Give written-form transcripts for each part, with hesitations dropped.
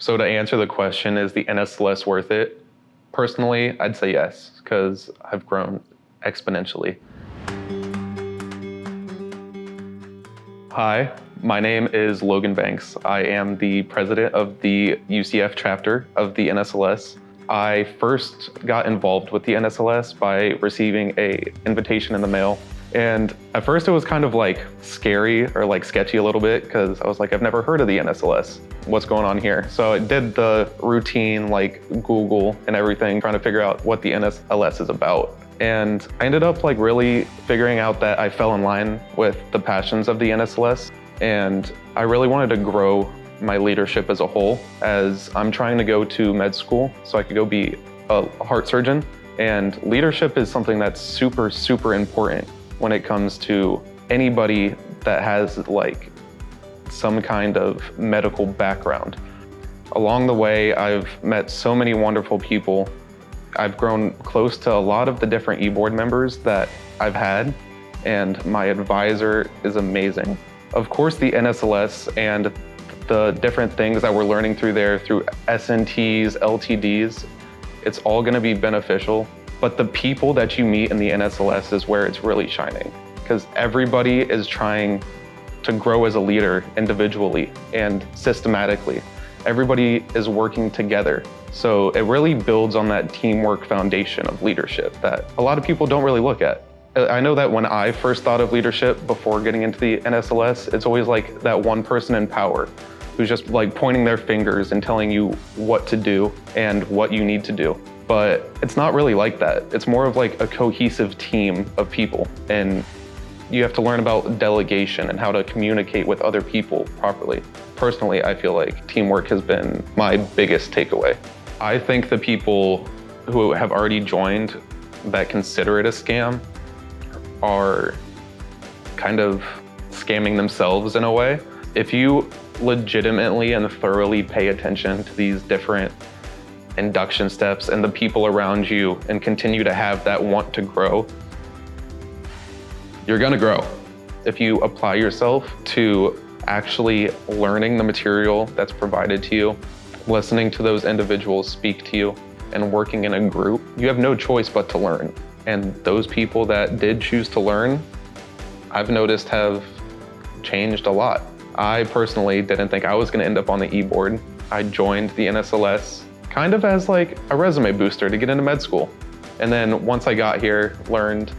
So to answer the question, is the NSLS worth it? Personally, I'd say yes, because I've grown exponentially. Hi, my name is Logan Banks. I am the president of the UCF chapter of the NSLS. I first got involved with the NSLS by receiving an invitation in the mail. And at first it was kind of like scary or like sketchy a little bit because I was like, I've never heard of the NSLS. What's going on here? So I did the routine like Google and everything, trying to figure out what the NSLS is about. And I ended up like really figuring out that I fell in line with the passions of the NSLS. And I really wanted to grow my leadership as a whole, as I'm trying to go to med school so I could go be a heart surgeon. And leadership is something that's super, super important when it comes to anybody that has like some kind of medical background. Along the way, I've met so many wonderful people. I've grown close to a lot of the different e-board members that I've had, and my advisor is amazing. Of course, the NSLS and the different things that we're learning through there, through SNTs, LTDs, it's all gonna be beneficial. But the people that you meet in the NSLS is where it's really shining, because everybody is trying to grow as a leader individually and systematically. Everybody is working together. So it really builds on that teamwork foundation of leadership that a lot of people don't really look at. I know that when I first thought of leadership before getting into the NSLS, it's always like that one person in power who's just like pointing their fingers and telling you what to do and what you need to do. But it's not really like that. It's more of like a cohesive team of people. And you have to learn about delegation and how to communicate with other people properly. Personally, I feel like teamwork has been my biggest takeaway. I think the people who have already joined that consider it a scam are kind of scamming themselves in a way. If you legitimately and thoroughly pay attention to these different induction steps and the people around you and continue to have that want to grow, you're gonna grow. If you apply yourself to actually learning the material that's provided to you, listening to those individuals speak to you, and working in a group, you have no choice but to learn. And those people that did choose to learn, I've noticed have changed a lot. I personally didn't think I was gonna end up on the e-board. I joined the NSLS kind of as like a resume booster to get into med school. And then once I got here, learned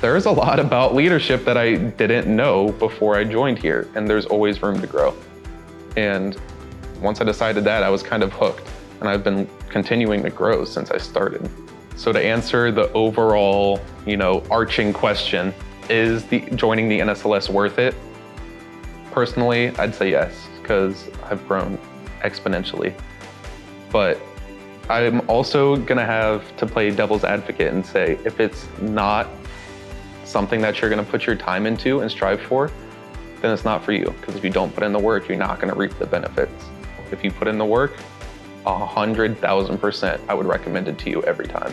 there's a lot about leadership that I didn't know before I joined here, and there's always room to grow. And once I decided that, I was kind of hooked, and I've been continuing to grow since I started. So to answer the overall, arching question, is joining the NSLS worth it? Personally, I'd say yes, because I've grown exponentially. But I'm also gonna have to play devil's advocate and say, if it's not something that you're gonna put your time into and strive for, then it's not for you. Because if you don't put in the work, you're not gonna reap the benefits. If you put in the work, 100,000%, I would recommend it to you every time.